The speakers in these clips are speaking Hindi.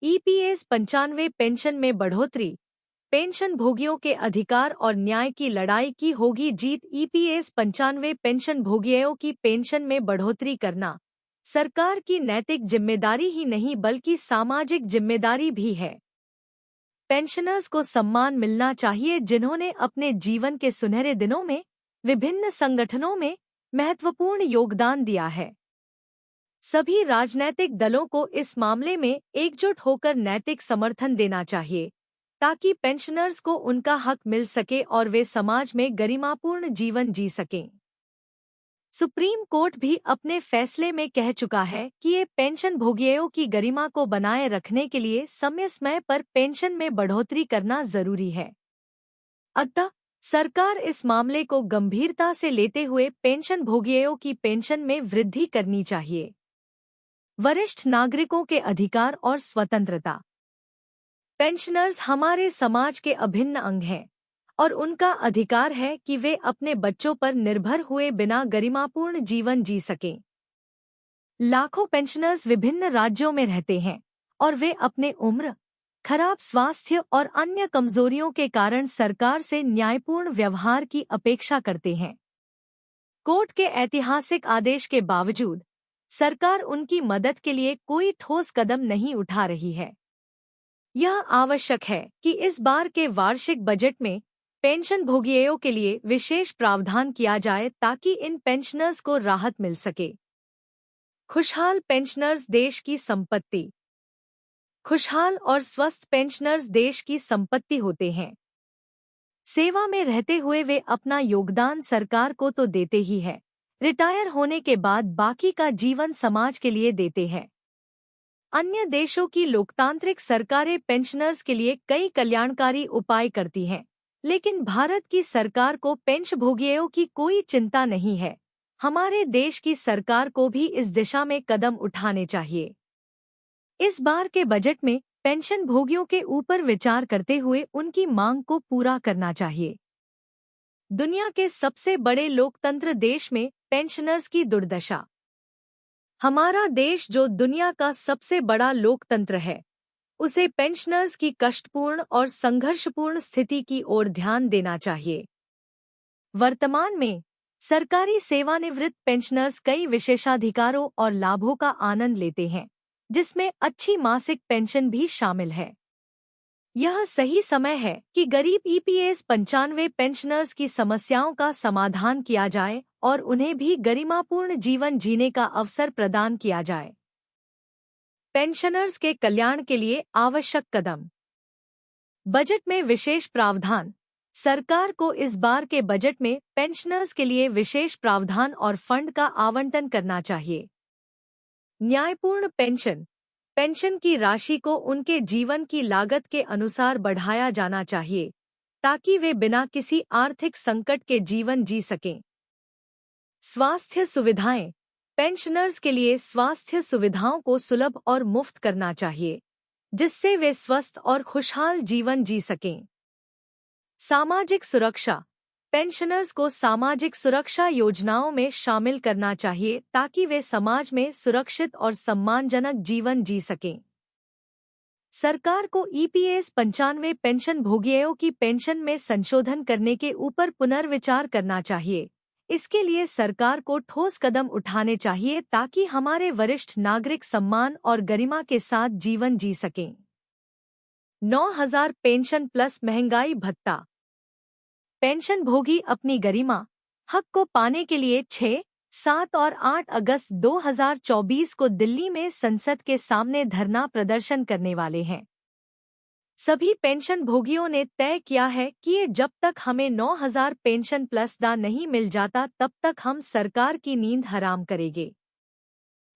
ईपीएस 95 पेंशन में बढ़ोतरी, पेंशन भोगियों के अधिकार और न्याय की लड़ाई की होगी जीत। ईपीएस 95 पेंशन भोगियों की पेंशन में बढ़ोतरी करना सरकार की नैतिक जिम्मेदारी ही नहीं बल्कि सामाजिक जिम्मेदारी भी है। पेंशनर्स को सम्मान मिलना चाहिए जिन्होंने अपने जीवन के सुनहरे दिनों में विभिन्न संगठनों में महत्वपूर्ण योगदान दिया है। सभी राजनैतिक दलों को इस मामले में एकजुट होकर नैतिक समर्थन देना चाहिए ताकि पेंशनर्स को उनका हक मिल सके और वे समाज में गरिमापूर्ण जीवन जी सकें। सुप्रीम कोर्ट भी अपने फैसले में कह चुका है कि ये पेंशन भोगियों की गरिमा को बनाए रखने के लिए समय समय पर पेंशन में बढ़ोतरी करना जरूरी है। अतः सरकार इस मामले को गंभीरता से लेते हुए पेंशन भोगियों की पेंशन में वृद्धि करनी चाहिए। वरिष्ठ नागरिकों के अधिकार और स्वतंत्रता। पेंशनर्स हमारे समाज के अभिन्न अंग हैं और उनका अधिकार है कि वे अपने बच्चों पर निर्भर हुए बिना गरिमापूर्ण जीवन जी सकें। लाखों पेंशनर्स विभिन्न राज्यों में रहते हैं और वे अपने उम्र, खराब स्वास्थ्य और अन्य कमजोरियों के कारण सरकार से न्यायपूर्ण व्यवहार की अपेक्षा करते हैं। कोर्ट के ऐतिहासिक आदेश के बावजूद सरकार उनकी मदद के लिए कोई ठोस कदम नहीं उठा रही है। यह आवश्यक है कि इस बार के वार्षिक बजट में पेंशन भोगियों के लिए विशेष प्रावधान किया जाए ताकि इन पेंशनर्स को राहत मिल सके। खुशहाल पेंशनर्स देश की संपत्ति। खुशहाल और स्वस्थ पेंशनर्स देश की संपत्ति होते हैं। सेवा में रहते हुए वे अपना योगदान सरकार को तो देते ही हैं, रिटायर होने के बाद बाकी का जीवन समाज के लिए देते हैं। अन्य देशों की लोकतांत्रिक सरकारें पेंशनर्स के लिए कई कल्याणकारी उपाय करती हैं, लेकिन भारत की सरकार को पेंशनभोगियों की कोई चिंता नहीं है। हमारे देश की सरकार को भी इस दिशा में कदम उठाने चाहिए। इस बार के बजट में पेंशन भोगियों के ऊपर विचार करते हुए उनकी मांग को पूरा करना चाहिए। दुनिया के सबसे बड़े लोकतंत्र देश में पेंशनर्स की दुर्दशा। हमारा देश जो दुनिया का सबसे बड़ा लोकतंत्र है, उसे पेंशनर्स की कष्टपूर्ण और संघर्षपूर्ण स्थिति की ओर ध्यान देना चाहिए। वर्तमान में सरकारी सेवानिवृत्त पेंशनर्स कई विशेषाधिकारों और लाभों का आनंद लेते हैं, जिसमें अच्छी मासिक पेंशन भी शामिल है। यह सही समय है कि गरीब ईपीएस 95 पेंशनर्स की समस्याओं का समाधान किया जाए और उन्हें भी गरिमापूर्ण जीवन जीने का अवसर प्रदान किया जाए। पेंशनर्स के कल्याण के लिए आवश्यक कदम। बजट में विशेष प्रावधान। सरकार को इस बार के बजट में पेंशनर्स के लिए विशेष प्रावधान और फंड का आवंटन करना चाहिए। न्यायपूर्ण पेंशन। पेंशन की राशि को उनके जीवन की लागत के अनुसार बढ़ाया जाना चाहिए ताकि वे बिना किसी आर्थिक संकट के जीवन जी सकें। स्वास्थ्य सुविधाएं। पेंशनर्स के लिए स्वास्थ्य सुविधाओं को सुलभ और मुफ्त करना चाहिए, जिससे वे स्वस्थ और खुशहाल जीवन जी सकें। सामाजिक सुरक्षा। पेंशनर्स को सामाजिक सुरक्षा योजनाओं में शामिल करना चाहिए ताकि वे समाज में सुरक्षित और सम्मानजनक जीवन जी सकें। सरकार को ईपीएस 95 पेंशन भोगियों की पेंशन में संशोधन करने के ऊपर पुनर्विचार करना चाहिए। इसके लिए सरकार को ठोस कदम उठाने चाहिए ताकि हमारे वरिष्ठ नागरिक सम्मान और गरिमा के साथ जीवन जी सकें। 9,000 पेंशन प्लस महंगाई भत्ता। पेंशन भोगी अपनी गरिमा, हक को पाने के लिए 6, 7 और 8 अगस्त 2024 को दिल्ली में संसद के सामने धरना प्रदर्शन करने वाले हैं। सभी पेंशन भोगियों ने तय किया है कि ये जब तक हमें 9,000 पेंशन प्लस दा नहीं मिल जाता तब तक हम सरकार की नींद हराम करेंगे।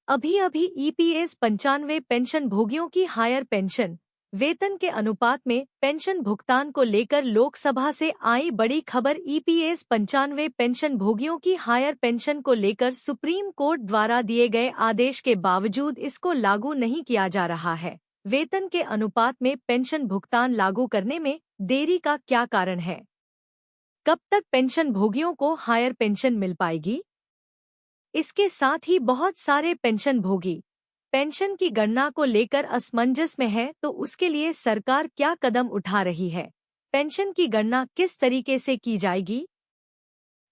अभी ईपीएस 95 पेंशन भोगियों की हायर पेंशन वेतन के अनुपात में पेंशन भुगतान को लेकर लोकसभा से आई बड़ी खबर। ईपीएस 95 पेंशन भोगियों की हायर पेंशन को लेकर सुप्रीम कोर्ट द्वारा दिए गए आदेश के बावजूद इसको लागू नहीं किया जा रहा है। वेतन के अनुपात में पेंशन भुगतान लागू करने में देरी का क्या कारण है? कब तक पेंशन भोगियों को हायर पेंशन मिल पाएगी? इसके साथ ही बहुत सारे पेंशन भोगी पेंशन की गणना को लेकर असमंजस में है तो उसके लिए सरकार क्या कदम उठा रही है? पेंशन की गणना किस तरीके से की जाएगी?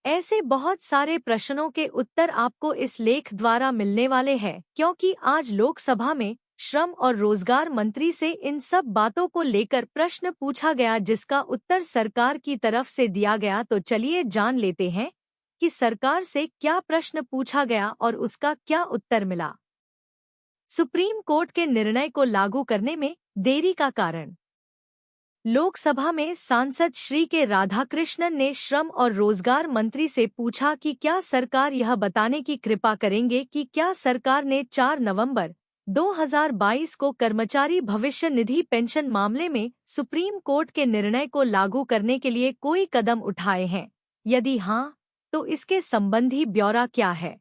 ऐसे बहुत सारे प्रश्नों के उत्तर आपको इस लेख द्वारा मिलने वाले हैं, क्योंकि आज लोकसभा में श्रम और रोजगार मंत्री से इन सब बातों को लेकर प्रश्न पूछा गया, जिसका उत्तर सरकार की तरफ से दिया गया। तो चलिए जान लेते हैं कि सरकार से क्या प्रश्न पूछा गया और उसका क्या उत्तर मिला। सुप्रीम कोर्ट के निर्णय को लागू करने में देरी का कारण। लोकसभा में सांसद श्री के राधाकृष्णन ने श्रम और रोजगार मंत्री से पूछा कि क्या सरकार यह बताने की कृपा करेंगे कि क्या सरकार ने 4 नवंबर 2022 को कर्मचारी भविष्य निधि पेंशन मामले में सुप्रीम कोर्ट के निर्णय को लागू करने के लिए कोई कदम उठाए हैं? यदि हाँ, तो इसके संबंधी ब्यौरा क्या है?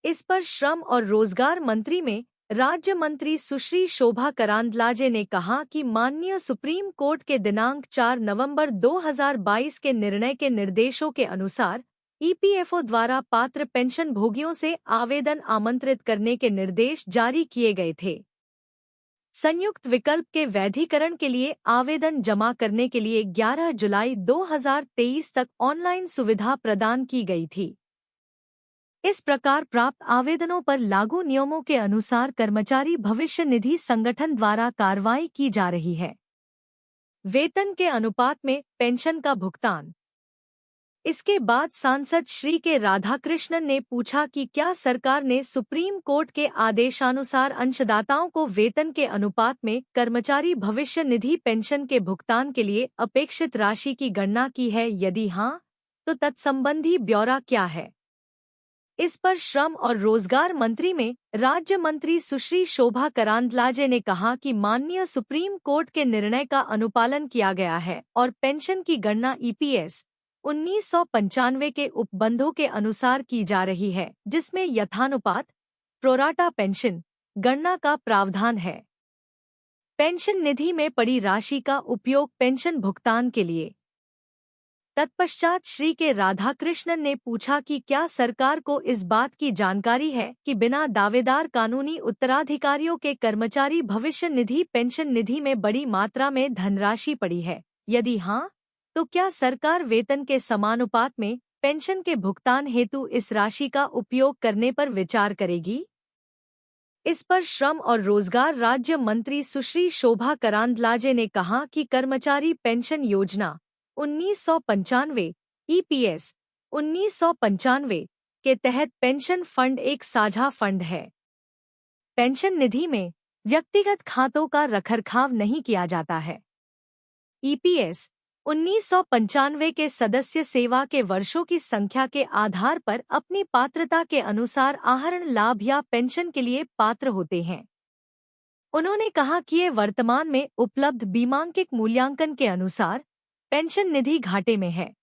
इस पर श्रम और रोजगार मंत्री में राज्य मंत्री सुश्री शोभा करांदलाजे ने कहा कि माननीय सुप्रीम कोर्ट के दिनांक 4 नवंबर 2022 के निर्णय के निर्देशों के अनुसार ईपीएफओ द्वारा पात्र पेंशन भोगियों से आवेदन आमंत्रित करने के निर्देश जारी किए गए थे। संयुक्त विकल्प के वैधीकरण के लिए आवेदन जमा करने के लिए 11 जुलाई 2023 तक ऑनलाइन सुविधा प्रदान की गई थी। इस प्रकार प्राप्त आवेदनों पर लागू नियमों के अनुसार कर्मचारी भविष्य निधि संगठन द्वारा कार्रवाई की जा रही है। वेतन के अनुपात में पेंशन का भुगतान। इसके बाद सांसद श्री के राधाकृष्णन ने पूछा कि क्या सरकार ने सुप्रीम कोर्ट के आदेशानुसार अंशदाताओं को वेतन के अनुपात में कर्मचारी भविष्य निधि पेंशन के भुगतान के लिए अपेक्षित राशि की गणना की है? यदि हाँ, तो तत्संबंधी ब्यौरा क्या है? इस पर श्रम और रोजगार मंत्री में राज्य मंत्री सुश्री शोभा करांदलाजे ने कहा कि माननीय सुप्रीम कोर्ट के निर्णय का अनुपालन किया गया है और पेंशन की गणना ईपीएस 1995 के उपबंधों के अनुसार की जा रही है, जिसमें यथानुपात प्रोराटा पेंशन गणना का प्रावधान है। पेंशन निधि में पड़ी राशि का उपयोग पेंशन भुगतान के लिए। तत्पश्चात श्री के राधाकृष्णन ने पूछा कि क्या सरकार को इस बात की जानकारी है कि बिना दावेदार कानूनी उत्तराधिकारियों के कर्मचारी भविष्य निधि पेंशन निधि में बड़ी मात्रा में धनराशि पड़ी है? यदि हाँ, तो क्या सरकार वेतन के समानुपात में पेंशन के भुगतान हेतु इस राशि का उपयोग करने पर विचार करेगी? इस पर श्रम और रोजगार राज्य मंत्री सुश्री शोभा करांदलाजे ने कहा कि कर्मचारी पेंशन योजना 1995 ईपीएस 1995 के तहत पेंशन फंड एक साझा फंड है। पेंशन निधि में व्यक्तिगत खातों का रखरखाव नहीं किया जाता है। ईपीएस 1995 के सदस्य सेवा के वर्षों की संख्या के आधार पर अपनी पात्रता के अनुसार आहरण लाभ या पेंशन के लिए पात्र होते हैं। उन्होंने कहा कि ये वर्तमान में उपलब्ध बीमांकित मूल्यांकन के अनुसार पेंशन निधि घाटे में है।